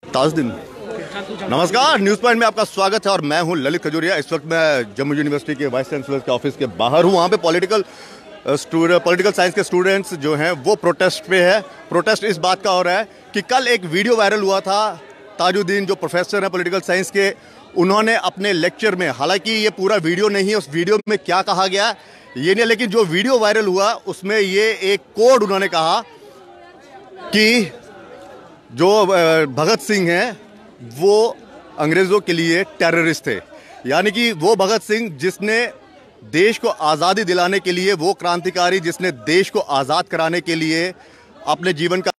ताजुद्दीन। नमस्कार, news point में आपका स्वागत है और मैं हूं ललित खजूरिया। इस वक्त मैं जम्मू यूनिवर्सिटी के वाइस चांसलर के ऑफिस के बाहर हूं। वहां पे पॉलिटिकल साइंस के स्टूडेंट्स जो हैं वो प्रोटेस्ट पे है। प्रोटेस्ट इस बात का हो रहा है कि कल एक वीडियो वायरल हुआ था। ताजुद्दीन जो प्रोफेसर हैं पॉलिटिकल साइंस के, उन्होंने अपने लेक्चर में, हालांकि ये पूरा वीडियो नहीं है, उस वीडियो में क्या कहा गया ये नहीं, लेकिन जो वीडियो वायरल हुआ उसमें ये एक कोड उन्होंने कहा कि जो भगत सिंह हैं वो अंग्रेज़ों के लिए टेररिस्ट थे। यानी कि वो भगत सिंह जिसने देश को आज़ादी दिलाने के लिए, वो क्रांतिकारी जिसने देश को आज़ाद कराने के लिए अपने जीवन काल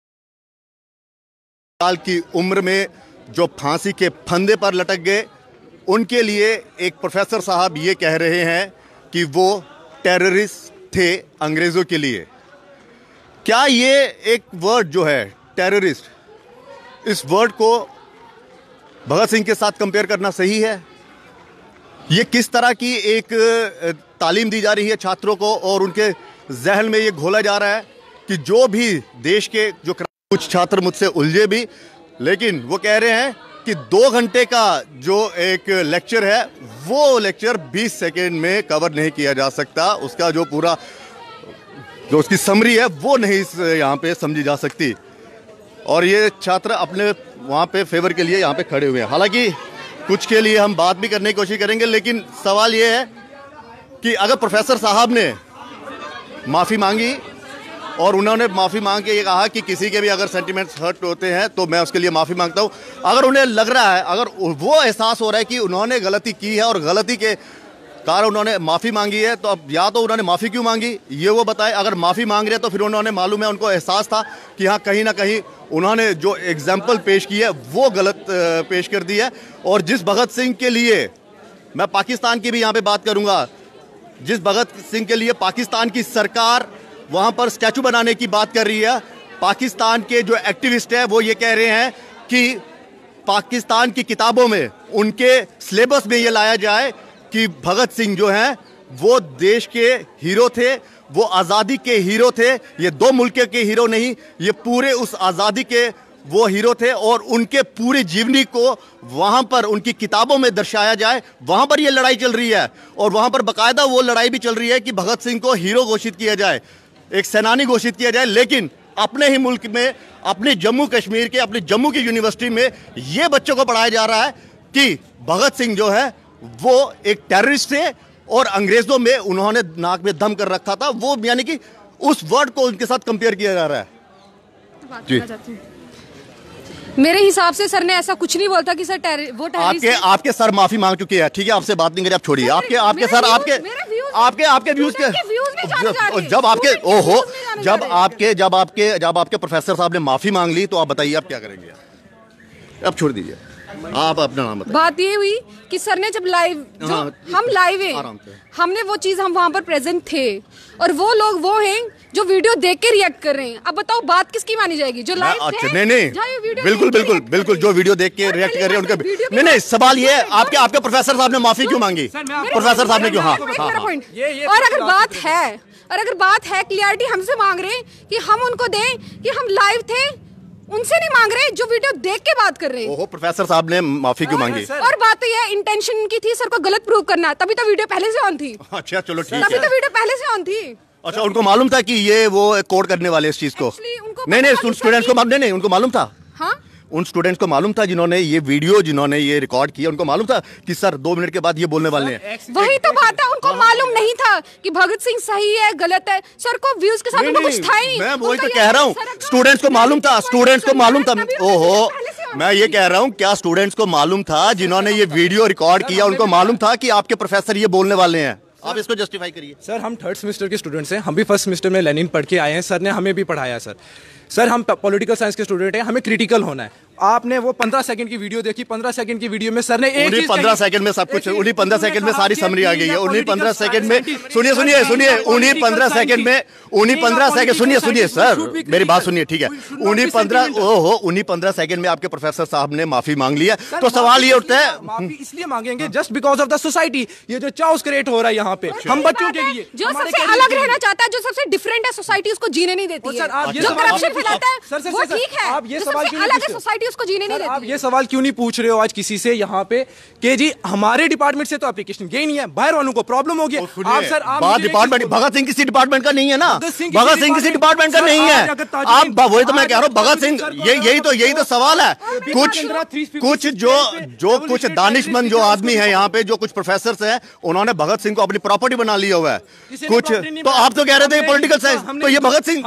की उम्र में जो फांसी के फंदे पर लटक गए, उनके लिए एक प्रोफेसर साहब ये कह रहे हैं कि वो टेररिस्ट थे अंग्रेज़ों के लिए। क्या ये एक वर्ड जो है टेररिस्ट, इस वर्ड को भगत सिंह के साथ कंपेयर करना सही है? ये किस तरह की एक तालीम दी जा रही है छात्रों को और उनके जहन में ये घोला जा रहा है कि जो भी देश के जो कुछ छात्र मुझसे उलझे भी, लेकिन वो कह रहे हैं कि 2 घंटे का जो एक लेक्चर है वो लेक्चर 20 सेकेंड में कवर नहीं किया जा सकता। उसका जो पूरा जो उसकी समरी है वो नहीं यहाँ पे समझी जा सकती। और ये छात्र अपने वहाँ पे फेवर के लिए यहाँ पे खड़े हुए हैं। हालांकि कुछ के लिए हम बात भी करने की कोशिश करेंगे, लेकिन सवाल ये है कि अगर प्रोफेसर साहब ने माफ़ी मांगी और उन्होंने माफ़ी मांग के ये कहा कि किसी के भी अगर सेंटिमेंट्स हर्ट होते हैं तो मैं उसके लिए माफ़ी मांगता हूँ, अगर उन्हें लग रहा है, अगर वो एहसास हो रहा है कि उन्होंने गलती की है और गलती के कारण उन्होंने माफ़ी मांगी है, तो अब या तो उन्होंने माफ़ी क्यों मांगी ये वो बताए। अगर माफ़ी मांग रहे हैं तो फिर उन्होंने, मालूम है उनको एहसास था कि हाँ कहीं ना कहीं उन्होंने जो एग्जाम्पल पेश की है वो गलत पेश कर दी है। और जिस भगत सिंह के लिए, मैं पाकिस्तान की भी यहाँ पे बात करूँगा, जिस भगत सिंह के लिए पाकिस्तान की सरकार वहाँ पर स्टैचू बनाने की बात कर रही है, पाकिस्तान के जो एक्टिविस्ट है वो ये कह रहे हैं कि पाकिस्तान की किताबों में, उनके सिलेबस में ये लाया जाए कि भगत सिंह जो हैं वो देश के हीरो थे, वो आज़ादी के हीरो थे। ये 2 मुल्क के हीरो नहीं, ये पूरे उस आज़ादी के वो हीरो थे और उनके पूरी जीवनी को वहाँ पर उनकी किताबों में दर्शाया जाए। वहाँ पर ये लड़ाई चल रही है और वहाँ पर बाकायदा वो लड़ाई भी चल रही है कि भगत सिंह को हीरो घोषित किया जाए, एक सेनानी घोषित किया जाए। लेकिन अपने ही मुल्क में, अपने जम्मू कश्मीर के, अपने जम्मू की यूनिवर्सिटी में ये बच्चों को पढ़ाया जा रहा है कि भगत सिंह जो है वो एक टेररिस्ट थे और अंग्रेजों में उन्होंने नाक में दम कर रखा था। वो यानी कि उस वर्ड को उनके साथ कंपेयर किया जा रहा है। जी, मेरे हिसाब से सर ने ऐसा कुछ नहीं बोलता कि सर वो आपके सर माफी मांग चुके हैं, ठीक है, आपसे बात नहीं करें, आप छोड़िए। आपके सर आपके व्यूज के जब आपके ओहो जब आपके प्रोफेसर साहब ने माफी मांग ली तो आप बताइए आप क्या करेंगे? अब छोड़ दीजिए, आप अपना नाम बताइए। बात ये हुई कि सर ने जब लाइव, हम लाइव हैं, हमने वो चीज, हम वहाँ पर प्रेजेंट थे और वो लोग वो हैं जो वीडियो देख के रिएक्ट कर रहे हैं। अब बताओ बात किसकी मानी जाएगी? जो लाइव थे? नहीं, बिल्कुल जो वीडियो देख के रिएक्ट कर रहे हैं उनका नहीं। सवाल ये है, आपके प्रोफेसर साहब ने माफी क्यों मांगी? प्रोफेसर साहब ने क्यों? हाँ, और अगर बात है क्लियरिटी हमसे मांग रहे हैं कि हम उनको दें कि हम लाइव थे, उनसे नहीं मांग रहे जो वीडियो देख के बात कर रहे हैं। ओहो, प्रोफेसर साहब ने माफी क्यों मांगी? और बात तो ये इंटेंशन की थी सर को गलत प्रूव करना, तभी तो वीडियो पहले से ऑन थी। अच्छा चलो ठीक है, तभी तो वीडियो पहले से ऑन थी। अच्छा, उनको मालूम था कि ये वो कोड करने वाले इस चीज को? नहीं, स्टूडेंट्स को नहीं, उनको मालूम था। हाँ, उन स्टूडेंट्स को मालूम था जिन्होंने ये रिकॉर्ड किया, उनको मालूम था कि सर 2 मिनट के बाद ये बोलने वाले हैं। वही तो बात है, उनको मालूम नहीं था कि भगत सिंह सही है गलत है। सर को व्यूज के साथ उनको कुछ था ही नहीं। मैं वही तो कह रहा हूँ, स्टूडेंट्स को मालूम था। ओहो, मैं ये कह रहा हूँ, क्या स्टूडेंट्स को मालूम था जिन्होंने ये वीडियो रिकॉर्ड किया, उनको मालूम था कि आपके प्रोफेसर ये बोलने वाले हैं? आप इसको जस्टिफाई करिए। सर हम 3rd सेमेस्टर के स्टूडेंट्स हैं, हम भी 1st सेमेस्टर में लेनिन पढ़ के आए हैं, सर ने हमें भी पढ़ाया। सर हम पॉलिटिकल साइंस के स्टूडेंट हैं, हमें क्रिटिकल होना है। आपने वो 15 सेकंड की वीडियो देखी, 15 सेकंड की वीडियो में सर ने एक चीज 15 सेकंड में सब कुछ, उन्हीं 15 सेकंड में सारी समरी आ गई है। उन्हीं 15 सेकंड में सुनिए, उन्हीं 15 सेकंड में सुनिए सर, मेरी बात सुनिए, ठीक है। उन्हीं 15 सेकंड में आपके प्रोफेसर साहब ने माफी मांग ली है। तो सवाल ये उठता है, माफी इसलिए मांगेंगे just because of the society. ये जो चाउस क्रिएट हो रहा है यहाँ पे हम बच्चों के लिए, जो सबसे अलग रहना चाहता है, जो सबसे डिफरेंट है सोसाइटी, उसको जीने नहीं देती है। जो करप्शन फैलाता है वो ठीक है, आप ये सवाल क्यों अलग है, सोसाइटी उसको जीने नहीं देती। आप ये सवाल क्यों नहीं पूछ रहे हो आज किसी से यहाँ पे कि जी हमारे डिपार्टमेंट से तो एप्लीकेशन गई नहीं है, बाहर वालों को प्रॉब्लम हो गया। आप सर आप डिपार्टमेंट भगत सिंह किसी डिपार्टमेंट का नहीं है ना, भगत सिंह किसी डिपार्टमेंट का नहीं है। आप वही तो मैं कह रहा हूँ, भगत सिंह यही तो सवाल है। कुछ जो कुछ दानिशमंद जो आदमी है यहाँ पे, जो कुछ प्रोफेसर हैं, उन्होंने भगत सिंह को अपनी प्रॉपर्टी बना लिया हुआ है कुछ। तो आप तो कह रहे थे पॉलिटिकल साइंस, तो ये भगत सिंह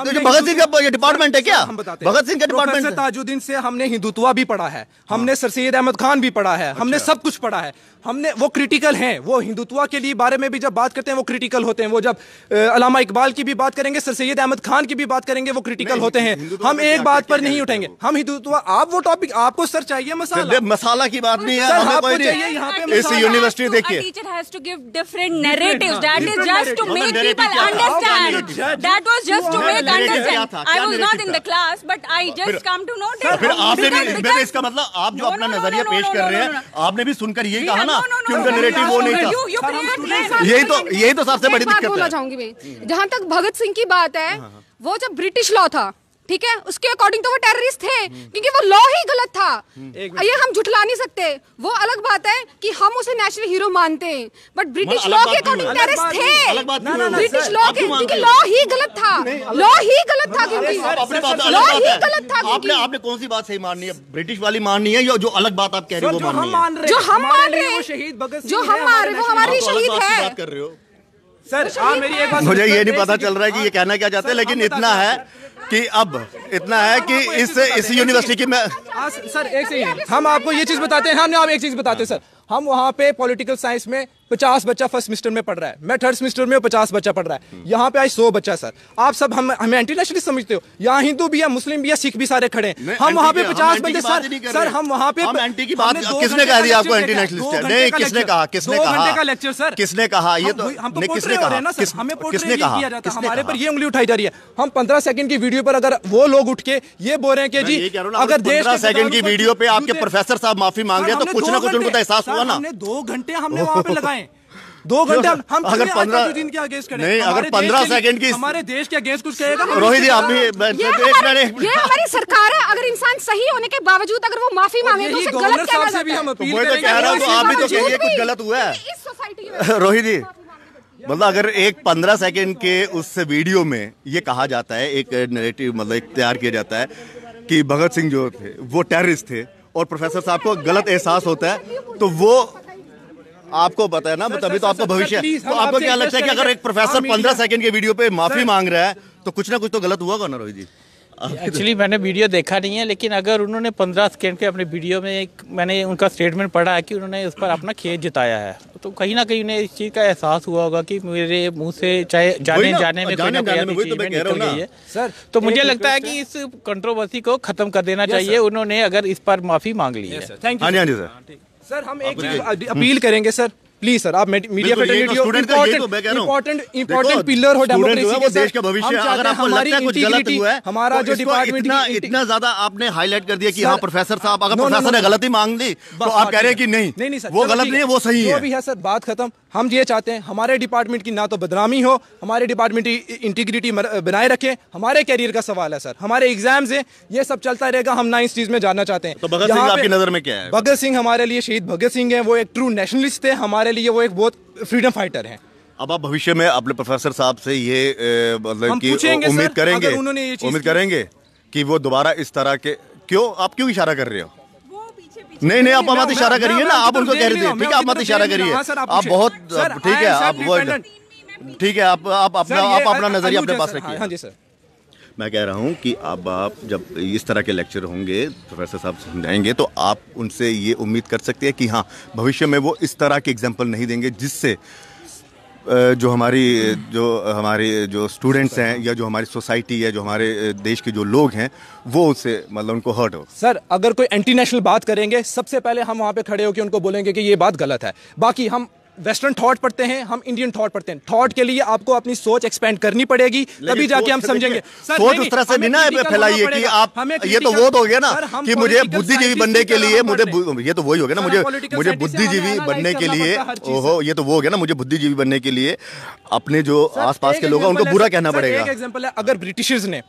का ये डिपार्टमेंट है क्या? भगत सिंह का डिपार्टमेंट। ताजुद्दीन से हमने हिंदुत्वा भी पढ़ा है, हमने सर सैयद अहमद खान भी पढ़ा है, हमने सब कुछ पढ़ा है, हमने वो क्रिटिकल हैं, वो हिंदुत्वा के लिए बारे में भी जब बात करते हैं वो क्रिटिकल होते हैं। वो जब अल्लामा इकबाल की भी बात करेंगे, सर सैयद अहमद खान की भी बात करेंगे, वो क्रिटिकल होते हैं। हम एक बात पर नहीं उठेंगे, हम हिंदुत्वा। आप वो टॉपिक आपको सर चाहिए मसाला, मसाला की बात नहीं है, हमें कोई नहीं। इस यूनिवर्सिटी देखिए, teacher has to give different narratives, that is just to make people understand, that was just to make understand. I was not in the class but I just come to know that. फिर आपने भी, इसका मतलब आप जो अपना नजरिया पेश कर रहे हैं, आपने भी सुनकर यही कहा ना कि उनका नैरेटिव वो नहीं था। यही तो सबसे बड़ी दिक्कत है। बोलना चाहूंगी मैं, जहां तक भगत सिंह की बात है, वो जब ब्रिटिश लॉ था, ठीक है, उसके अकॉर्डिंग तो वो टेररिस्ट थे, क्योंकि वो लॉ ही गलत था। ये हम झुठला नहीं सकते। वो अलग बात है कि हम उसे नेशनल हीरो मानते हैं, बट ब्रिटिश लॉ के अकॉर्डिंग टेररिस्ट थे। ब्रिटिश लॉ के, क्योंकि लॉ ही गलत था, लॉ ही गलत था, क्योंकि लॉ ही गलत था। आपने कौन सी बात सही माननी है, ब्रिटिश वाली माननी है या जो अलग बात आप कह रहे हो वो माननी है? जो हम मान रहे हैं, शहीद भगत, जो हम मान रहे हैं वो हमारी शहीद है। बात कर रहे हो सर, आप मेरी एक बात, मुझे ये नहीं पता चल रहा है कि ये कहना क्या चाहते हैं, लेकिन इतना है कि इस यूनिवर्सिटी की मैं सर एक सेकंड, हम आपको ये चीज बताते हैं, हम एक चीज बताते हैं सर। हम वहाँ पे पॉलिटिकल साइंस में 50 बच्चा फर्स्ट सेमेस्टर में पढ़ रहा है, मैं थर्ड सेमेस्टर में 50 बच्चा पढ़ रहा है, यहाँ पे आज 100 बच्चा। सर आप सब हमें एंटी नेशनलिस्ट समझते हो, यहाँ हिंदू भी है, मुस्लिम भी है, सिख भी सारे खड़े हैं। हम वहाँ पे 50 बंदे सर हम वहाँ पे एंटी की बात, किसने कहा दिया आपको एंटी नेशनलिस्ट है? नहीं, किसने कहा? 2 घंटे का लेक्चर सर, किसने कहा? ये तो किसने कहा? हमें किसने कहा? हमारे पर ये उंगली उठाई जा रही है। हम 15 सेकंड की वीडियो पर अगर वो लोग उठ के ये बोल रहे हैं कि जी अगर 15 सेकंड की वीडियो पे आपके प्रोफेसर साहब माफी मांग रहे हैं, तो कुछ ना कुछ उनको तो एहसास हुआ ना। 2 घंटे हमने वहाँ पे लगाए, 2 घंटे हम अगर 15 के अगेंस्ट करें, नहीं, अगर 15 सेकंड की हमारे देश के अगेंस्ट कुछ कहेगा रोहित जी, आप भी ये हमारी सरकार है। अगर इंसान सही होने के बावजूद अगर वो माफी मांगे तो उसे गलत कहना जाता है। मैं तो कह रहा हूँ, आप भी तो कहिए कुछ गलत हुआ है। रोहित जी, मतलब अगर एक 15 सेकंड के उस वीडियो में ये कहा जाता है, एक नैरेटिव मतलब एक तैयार किया जाता है कि भगत सिंह जो थे वो टेररिस्ट थे, और प्रोफेसर साहब को गलत एहसास होता है, तो वो आपको पता है ना, तभी तो आपका भविष्य। तो आपको क्या लगता है कि अगर एक प्रोफेसर 15 सेकंड के वीडियो पे माफी मांग रहा है, तो कुछ ना कुछ तो गलत हुआ ना रोहित जी? एक्चुअली मैंने वीडियो देखा नहीं है, लेकिन अगर उन्होंने 15 सेकंड के अपने वीडियो में मैंने उनका स्टेटमेंट पढ़ा है कि उन्होंने उस पर अपना खेद जताया है, तो कहीं ना कहीं उन्हें इस चीज़ का एहसास हुआ होगा कि मेरे मुंह से चाहे जाने में कोई ना कोई चीज़ निकल गई है सर। तो मुझे लगता है कि इस कंट्रोवर्सी को खत्म कर देना चाहिए उन्होंने, अगर इस पर माफी मांग ली है। Thank you sir. हम एक चीज अपील करेंगे सर, प्लीज सर, आप मीडिया इंपॉर्टेंट पिलर हो डेमोक्रेसी के, देश का भविष्य। अगर आपको लगता है कुछ गलत हुआ है, हमारा जो डिपार्टमेंट इतना ज्यादा आपने हाईलाइट कर दिया कि हाँ प्रोफेसर साहब, अगर प्रोफेसर ने गलती मांग ली तो आप कह रहे हैं कि नहीं सर, वो गलत नहीं है, वो सही है। जो भी है सर, बात खत्म। हम ये चाहते हैं हमारे डिपार्टमेंट की ना तो बदनामी हो, हमारे डिपार्टमेंट की इंटीग्रिटी बनाए रखें। हमारे कैरियर का सवाल है सर, हमारे एग्जाम्स हैं, ये सब चलता रहेगा, हम ना इस चीज में जानना चाहते हैं। तो भगत सिंह आपकी नजर में क्या है? भगत सिंह हमारे लिए, शहीद भगत सिंह है, वो एक ट्रू नेशनलिस्ट थे, हमारे लिए वो एक बहुत फ्रीडम फाइटर है। अब आप भविष्य में अपने प्रोफेसर साहब से ये मतलब कि उम्मीद करेंगे कि वो दोबारा इस तरह के, आप क्यों इशारा कर रहे हो? नहीं, आप मत इशारा करिए ना, आप उनको कह रहे थे, ठीक है, आप मत इशारा करिए, आप बहुत ठीक है, आप वो ठीक है, आप अपना नजरिया अपने पास रखिए। हाँ जी सर। मैं कह रहा हूं कि अब आप जब इस तरह के लेक्चर होंगे, प्रोफेसर साहब समझाएंगे, तो आप उनसे ये उम्मीद कर सकते हैं कि हाँ भविष्य में वो इस तरह के एग्जाम्पल नहीं देंगे, जिससे जो हमारे जो स्टूडेंट्स हैं या जो हमारी सोसाइटी है, जो हमारे देश के जो लोग हैं, वो उससे मतलब उनको हर्ट हो। सर अगर कोई एंटी नेशनल बात करेंगे, सबसे पहले हम वहाँ पे खड़े होकर उनको बोलेंगे कि ये बात गलत है। बाकी हम वेस्टर्न थॉट पढ़ते हैं, हम इंडियन थॉट पढ़ते हैं। थॉट के लिए आपको अपनी सोच एक्सपेंड करनी पड़ेगी, तभी जाके हम समझेंगे। सोच उस तरह से नहीं ना फैलाइए कि आप, ये तो वो तो हो गया ना कि मुझे बुद्धिजीवी बनने के लिए ये तो वही हो गया ना, मुझे बुद्धिजीवी बनने के लिए, ओहो, ये तो वो हो गया ना, मुझे बुद्धिजीवी बनने के लिए अपने जो आसपास के लोग हैं उनको बुरा कहना पड़ेगा। एक एग्जांपल है, अगर ब्रिटिशर्स ने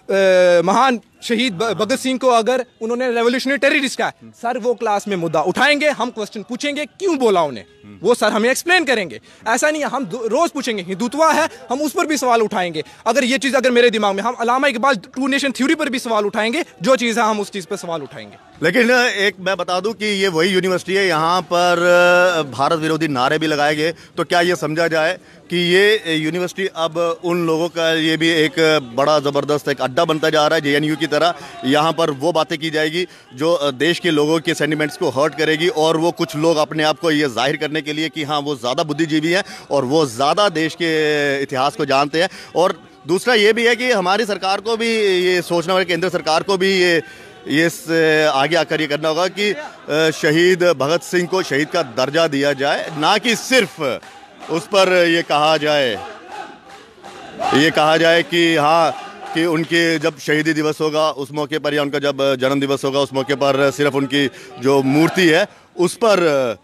महान शहीद भगत सिंह को अगर उन्होंने रेवोल्यूशनरी टेररिस्ट कहा, सर वो क्लास में मुद्दा उठाएंगे, हम क्वेश्चन पूछेंगे क्यों बोला उन्हें, वो सर हमें एक्सप्लेन करेंगे। ऐसा नहीं है, हम रोज पूछेंगे, हिंदुत्व है हम उस पर भी सवाल उठाएंगे। अगर ये चीज अगर मेरे दिमाग में, हम अल्लामा इकबाल टू नेशन थ्योरी पर भी सवाल उठाएंगे, जो चीज है हम उस चीज पर सवाल उठाएंगे। लेकिन एक मैं बता दूं कि ये वही यूनिवर्सिटी है, यहाँ पर भारत विरोधी नारे भी लगाए गए। तो क्या ये समझा जाए कि ये यूनिवर्सिटी अब उन लोगों का ये भी एक बड़ा ज़बरदस्त एक अड्डा बनता जा रहा है, जेएनयू की तरह। यहाँ पर वो बातें की जाएगी जो देश के लोगों के सेंटिमेंट्स को हर्ट करेगी, और वो कुछ लोग अपने आप को ये जाहिर करने के लिए कि हाँ वो ज़्यादा बुद्धिजीवी हैं और वो ज़्यादा देश के इतिहास को जानते हैं। और दूसरा ये भी है कि हमारी सरकार को भी ये सोचना होगा, केंद्र सरकार को भी ये आगे आकर ये करना होगा कि शहीद भगत सिंह को शहीद का दर्जा दिया जाए, ना कि सिर्फ उस पर ये कहा जाए कि हाँ कि उनके जब शहीदी दिवस होगा उस मौके पर, या उनका जब जन्म दिवस होगा उस मौके पर सिर्फ उनकी जो मूर्ति है उस पर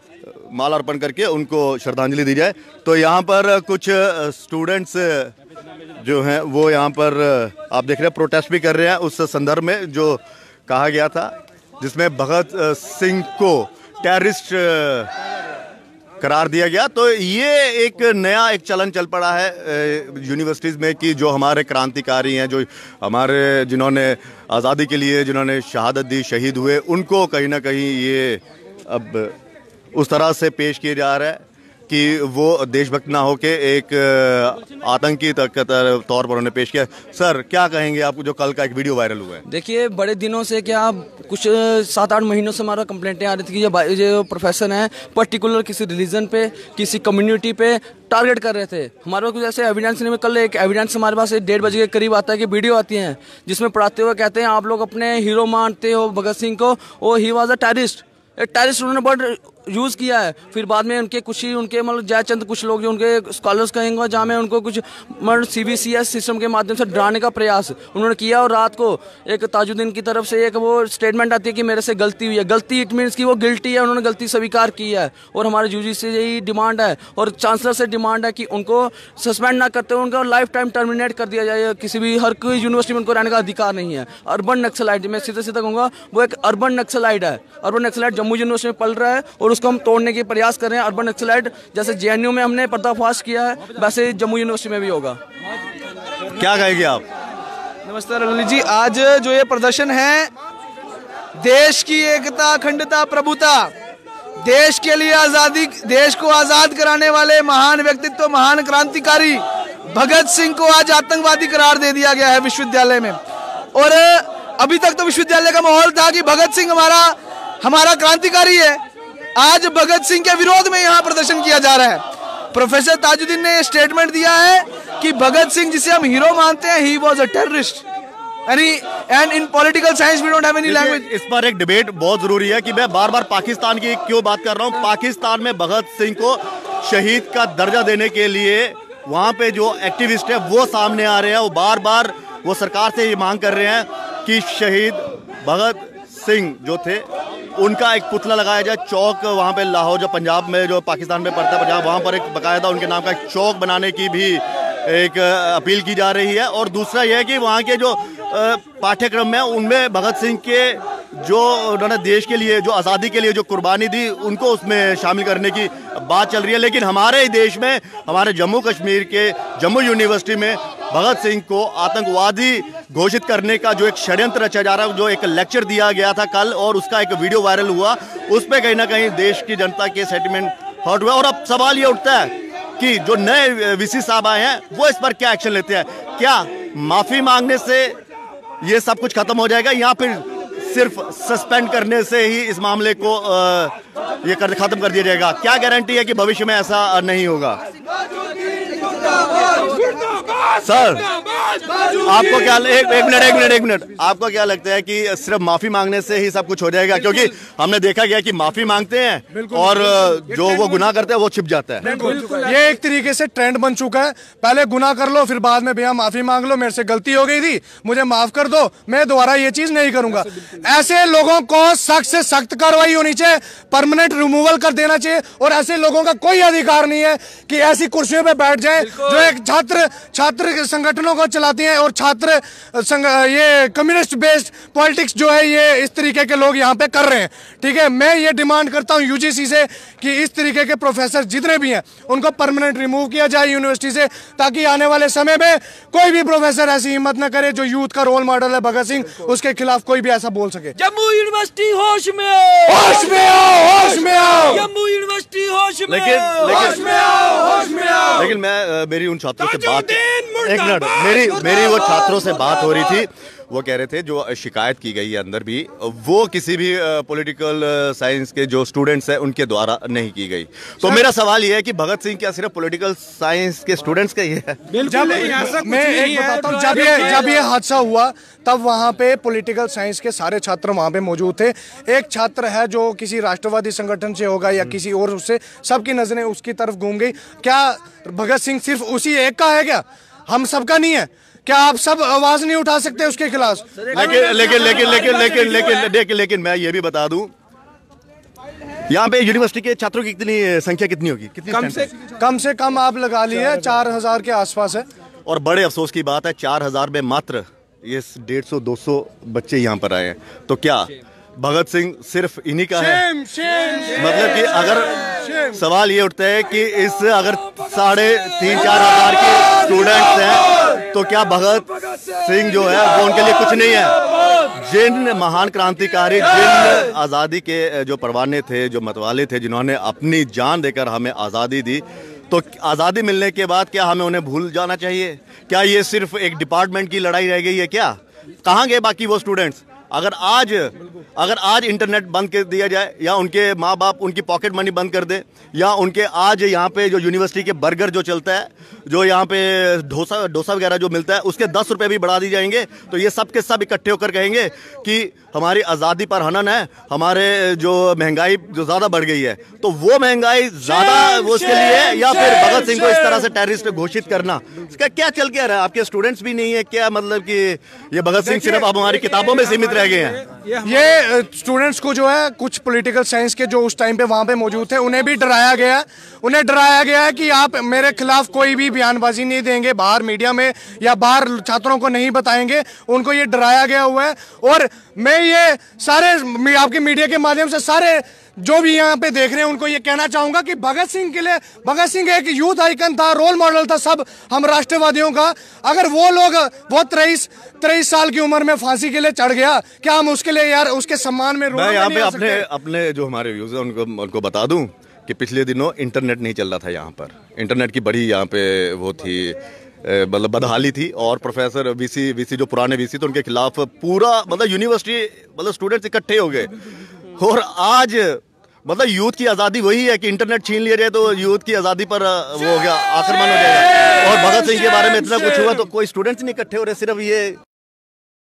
मालार्पण करके उनको श्रद्धांजलि दी जाए। तो यहाँ पर कुछ स्टूडेंट्स जो हैं वो यहाँ पर आप देख रहे हैं प्रोटेस्ट भी कर रहे हैं उस संदर्भ में जो कहा गया था, जिसमें भगत सिंह को टेररिस्ट करार दिया गया। तो ये एक नया एक चलन चल पड़ा है यूनिवर्सिटीज़ में कि जो हमारे क्रांतिकारी हैं, जो हमारे जिन्होंने आज़ादी के लिए जिन्होंने शहादत दी, शहीद हुए, उनको कहीं ना कहीं ये अब उस तरह से पेश किया जा रहा है कि वो देशभक्त ना होके एक आतंकी तौर पर उन्हें पेश किया। सर क्या कहेंगे आप, जो कल का एक वीडियो वायरल हुआ है? देखिए बड़े दिनों से, क्या कुछ 7-8 महीनों से हमारा कंप्लेंटें आ रही थी कि जो प्रोफेसर हैं पर्टिकुलर किसी रिलीजन पे, किसी कम्युनिटी पे टारगेट कर रहे थे। हमारे पास कुछ ऐसे एविडेंस नहीं। कल एक एविडेंस हमारे पास 1:30 बजे के करीब आता है कि वीडियो आती है जिसमें पढ़ाते हुए कहते हैं आप लोग अपने हीरो मानते हो भगत सिंह को, वो ही वॉज अ टेररिस्ट। एक टेररिस्ट उन्होंने वर्ड यूज़ किया है। फिर बाद में उनके कुछ ही उनके मतलब जयचंद कुछ लोग जो उनके स्कॉलर्स कहेंगे, जहाँ में उनको कुछ मतलब CBCS सिस्टम के माध्यम से डराने का प्रयास उन्होंने किया। और रात को एक ताजुद्दीन की तरफ से एक वो स्टेटमेंट आती है कि मेरे से गलती हुई है। गलती इट मीन्स कि वो गिल्टी है, उन्होंने गलती स्वीकार की है। और हमारे UGC से यही डिमांड है और चांसलर से डिमांड है कि उनको सस्पेंड ना करते हुए उनको लाइफ टाइम टर्मिनेट कर दिया जाए। किसी भी हर कोई यूनिवर्सिटी में उनको रहने का अधिकार नहीं है। अर्बन नक्सलाइट, मैं सीधा सीधा कहूँगा वो एक अर्बन नक्सलाइट है। अर्बन नक्सलाइट जम्मू यूनिवर्सिटी में पल रहा है और उसको हम तोड़ने की प्रयास कर रहे हैं। अर्बन नक्सलाइट जैसे JNU में हमने पर्दाफाश किया है, वैसे जम्मू यूनिवर्सिटी में भी होगा। क्या कहेंगे आप? नमस्ते ललित जी, आज जो ये प्रदर्शन है देश की एकता, अखंडता, प्रभुता, देश के लिए आजादी, देश को आजाद कराने वाले महान व्यक्तित्व, महान क्रांतिकारी भगत सिंह को आज आतंकवादी करार दे दिया गया है विश्वविद्यालय में। और अभी तक तो विश्वविद्यालय का माहौल था कि भगत सिंह हमारा क्रांतिकारी है। आज भगत सिंह के विरोध में यहाँ प्रदर्शन किया जा रहा है। प्रोफेसर ताजुद्दीन ने स्टेटमेंट दिया है कि भगत सिंह जिसे हम हीरो मानते हैं, he was a terrorist. And in political science we don't have any language. इस पर एक डिबेट बहुत जरूरी है कि मैं बार बार पाकिस्तान की क्यों बात कर रहा हूँ। पाकिस्तान में भगत सिंह को शहीद का दर्जा देने के लिए वहाँ पे जो एक्टिविस्ट है वो सामने आ रहे हैं। वो बार बार वो सरकार से ये मांग कर रहे हैं कि शहीद भगत सिंह जो थे उनका एक पुतला लगाया जाए। चौक वहाँ पे लाहौर, जो पंजाब में, जो पाकिस्तान में पड़ता है पंजाब, वहाँ पर एक बाकायदा उनके नाम का एक चौक बनाने की भी एक अपील की जा रही है। और दूसरा यह है कि वहाँ के जो पाठ्यक्रम में उनमें भगत सिंह के जो उन्होंने देश के लिए, जो आज़ादी के लिए जो कुर्बानी दी, उनको उसमें शामिल करने की बात चल रही है। लेकिन हमारे ही देश में, हमारे जम्मू कश्मीर के जम्मू यूनिवर्सिटी में भगत सिंह को आतंकवादी घोषित करने का जो एक षड्यंत्र रचा जा रहा है, जो एक लेक्चर दिया गया था कल और उसका एक वीडियो वायरल हुआ, उस पर कहीं ना कहीं देश की जनता के सेंटिमेंट हर्ट हुआ। और अब सवाल ये उठता है कि जो नए VC साहब आए हैं वो इस पर क्या एक्शन लेते हैं। क्या माफ़ी मांगने से ये सब कुछ खत्म हो जाएगा या फिर सिर्फ सस्पेंड करने से ही इस मामले को ये खत्म कर दिया जाएगा? क्या गारंटी है कि भविष्य में ऐसा नहीं होगा? सर आपको क्या, एक मिनट, आपको क्या लगता है कि सिर्फ माफी मांगने से ही सब कुछ हो जाएगा? क्योंकि हमने देखा गया कि माफी मांगते हैं और जो वो गुनाह करते हैं वो छिप जाता है। ये एक तरीके से ट्रेंड बन चुका है। पहले गुनाह कर लो, फिर बाद में भैया माफी मांग लो, मेरे से गलती हो गई थी, मुझे माफ कर दो, मैं दोबारा ये चीज नहीं करूंगा। ऐसे लोगों को सख्त से सख्त कार्रवाई होनी चाहिए, परमानेंट रिमूवल कर देना चाहिए। और ऐसे लोगों का कोई अधिकार नहीं है कि ऐसी कुर्सियों पे बैठ जाए जो एक छात्र संगठनों को चलाती हैं और छात्र ये कम्युनिस्ट बेस्ड पॉलिटिक्स जो है ये इस तरीके के लोग यहाँ पे कर रहे हैं। ठीक है, मैं ये डिमांड करता हूँ यूजीसी से कि इस तरीके के प्रोफेसर जितने भी हैं उनको परमानेंट रिमूव किया जाए यूनिवर्सिटी से, ताकि आने वाले समय में कोई भी प्रोफेसर ऐसी हिम्मत न करे जो यूथ का रोल मॉडल है भगत सिंह, उसके खिलाफ कोई भी ऐसा बोल सके। जम्मू यूनिवर्सिटी होश में आओ, होश में आओ, होश में आओ, जम्मू यूनिवर्सिटी होश में आओ, होश में आओ, होश में आओ। लेकिन मैं मेरी उन छात्रों से बात, एक मिनट, मेरी वो छात्रों से बात हो रही थी, वो कह रहे थे जो शिकायत की गई है अंदर भी, वो किसी भी पॉलिटिकल साइंस के जो स्टूडेंट्स हैं उनके द्वारा नहीं की गई। तो मेरा सवाल ये है कि भगत सिंह क्या सिर्फ पॉलिटिकल साइंस के स्टूडेंट्स का ही है? मैं एक बताता हूँ, जब ये हादसा हुआ तब वहाँ पे पॉलिटिकल साइंस के सारे छात्र वहाँ पे मौजूद थे। एक छात्र है जो किसी राष्ट्रवादी संगठन से होगा या किसी और, उससे सबकी नजरें उसकी तरफ घूम गई। क्या भगत सिंह सिर्फ उसी एक का है क्या? हम सबका नहीं है क्या? आप सब आवाज नहीं उठा सकते उसके खिलाफ? लेकिन मैं ये भी बता दूं, यहाँ पे यूनिवर्सिटी के छात्रों की कितनी संख्या कितनी होगी? कम से कम आप लगा लिए 4000 के आसपास है। और बड़े अफसोस की बात है 4000 में मात्र ये 150-200 बच्चे यहाँ पर आए हैं। तो क्या भगत सिंह सिर्फ इन्हीं का है? मतलब कि अगर सवाल ये उठता है कि इस अगर 3,500-4 हजार के स्टूडेंट्स हैं तो क्या भगत सिंह जो है वो उनके लिए कुछ नहीं है? जिन महान क्रांतिकारी, जिन आज़ादी के जो परवाने थे, जो मतवाले थे, जिन्होंने अपनी जान देकर हमें आज़ादी दी, तो आज़ादी मिलने के बाद क्या हमें उन्हें भूल जाना चाहिए? क्या ये सिर्फ एक डिपार्टमेंट की लड़ाई रह गई है क्या? कहाँ गए बाकी वो स्टूडेंट्स? अगर आज इंटरनेट बंद कर दिया जाए, या उनके माँ बाप उनकी पॉकेट मनी बंद कर दे, या उनके आज यहाँ पे जो यूनिवर्सिटी के बर्गर जो चलता है, जो यहाँ पे डोसा वगैरह जो मिलता है, उसके 10 रुपए भी बढ़ा दी जाएंगे, तो ये सब के सब इकट्ठे होकर कहेंगे कि हमारी आज़ादी पर हनन है, हमारे जो महंगाई जो ज़्यादा बढ़ गई है। तो वो महंगाई ज़्यादा वो उसके लिए, या फिर भगत सिंह को इस तरह से टेररिस्ट घोषित करना, इसका क्या चल क्या रहा है? आपके स्टूडेंट्स भी नहीं है क्या? मतलब कि ये भगत सिंह सिर्फ अब हमारी किताबों में सीमित रह गए हैं? ये स्टूडेंट्स को जो है, कुछ पॉलिटिकल साइंस के जो उस टाइम पे वहां पे मौजूद थे, उन्हें भी डराया गया। उन्हें डराया गया है कि आप मेरे खिलाफ कोई भी बयानबाजी नहीं देंगे बाहर मीडिया में, या बाहर छात्रों को नहीं बताएंगे। उनको ये डराया गया हुआ है। और मैं ये सारे आपके मीडिया के माध्यम से सारे जो भी यहाँ पे देख रहे हैं उनको ये कहना चाहूंगा कि भगत सिंह के लिए, भगत सिंह एक यूथ आइकन था, रोल मॉडल था सब हम राष्ट्रवादियों का। अगर वो लोग, वो 23 साल की उम्र में फांसी के लिए चढ़ गया, क्या हम उसके लिए यार उसके सम्मान में मैं यहाँ पे अपने जो हमारे व्यूज है उनको बता दूं कि पिछले दिनों इंटरनेट नहीं चल रहा था यहाँ पर। इंटरनेट की बड़ी यहाँ पे वो थी, मतलब बदहाली थी, और प्रोफेसर वीसी जो पुराने वीसी थे उनके खिलाफ पूरा मतलब यूनिवर्सिटी, मतलब स्टूडेंट्स इकट्ठे हो गए। और आज मतलब यूथ की आज़ादी वही है कि इंटरनेट छीन लिया जाए तो यूथ की आज़ादी पर वो हो गया, आक्रमण हो जाएगा। और भगत सिंह के बारे में इतना कुछ हुआ तो कोई स्टूडेंट्स नहीं इकट्ठे हो रहे। सिर्फ ये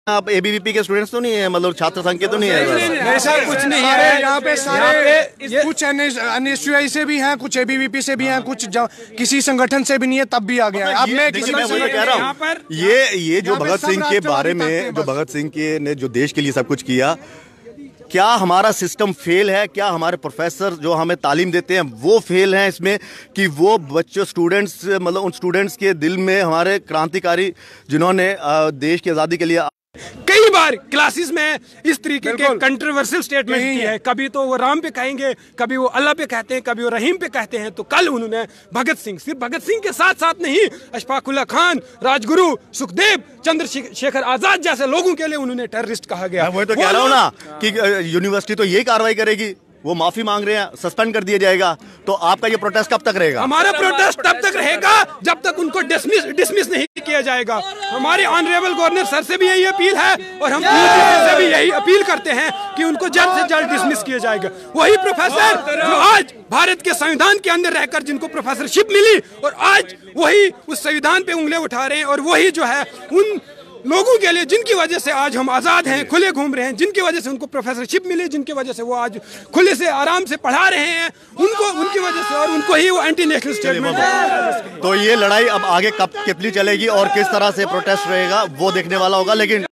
आप एबीवीपी के स्टूडेंट्स तो नहीं है, मतलब छात्र संघ के तो नहीं है? ऐसा कुछ नहीं है। यहाँ पे सारे कुछ एनएसयूआई से भी हैं, कुछ एबीवीपी से भी हैं, कुछ किसी संगठन से भी नहीं है, तब भी आ गया है। अब मैं कह रहा हूँ ये जो भगत सिंह के बारे में, जो भगत सिंह के ने जो देश के लिए सब कुछ किया, क्या हमारा सिस्टम फेल है? क्या हमारे प्रोफेसर जो हमें तालीम देते हैं वो फेल हैं इसमें कि वो बच्चों स्टूडेंट्स, मतलब उन स्टूडेंट्स के दिल में हमारे क्रांतिकारी जिन्होंने देश की आज़ादी के लिए कई बार क्लासेस में इस तरीके के कंट्रोवर्शियल स्टेटमेंट किए हैं। कभी तो वो राम पे कहेंगे, कभी वो अल्लाह पे कहते हैं, कभी वो रहीम पे कहते हैं। तो कल उन्होंने भगत सिंह, सिर्फ भगत सिंह के साथ साथ नहीं, अशफाक उल्लाह खान, राजगुरु, सुखदेव, चंद्रशेखर आजाद जैसे लोगों के लिए उन्होंने टेररिस्ट कहा गया। मैं तो कह रहा हूँ ना कि यूनिवर्सिटी तो यही कार्रवाई करेगी, वो माफी मांग रहे हैं, सस्पेंड कर दिया जाएगा। तो आपका ये प्रोटेस्ट कब तक रहेगा? हमारा प्रोटेस्ट तब तक रहेगा जब तक उनको डिसमिस नहीं किया जाएगा। हमारे ऑनरेबल गवर्नर सर से भी यही अपील है, और हम से भी यही अपील करते हैं कि उनको जल्द से जल्द डिसमिस किया जाएगा। वही प्रोफेसर जो आज भारत के संविधान के अंदर रहकर जिनको प्रोफेसरशिप मिली, और आज वही उस संविधान पे उंगलियां उठा रहे हैं, और वही जो है उन लोगों के लिए जिनकी वजह से आज हम आज़ाद हैं, खुले घूम रहे हैं, जिनकी वजह से उनको प्रोफेसरशिप मिली, जिनकी वजह से वो आज खुले से आराम से पढ़ा रहे हैं, उनको उनकी वजह से, और उनको ही वो एंटी नेशनल स्टेटमेंट है। तो ये लड़ाई अब आगे कब कितनी चलेगी और किस तरह से प्रोटेस्ट रहेगा वो देखने वाला होगा। लेकिन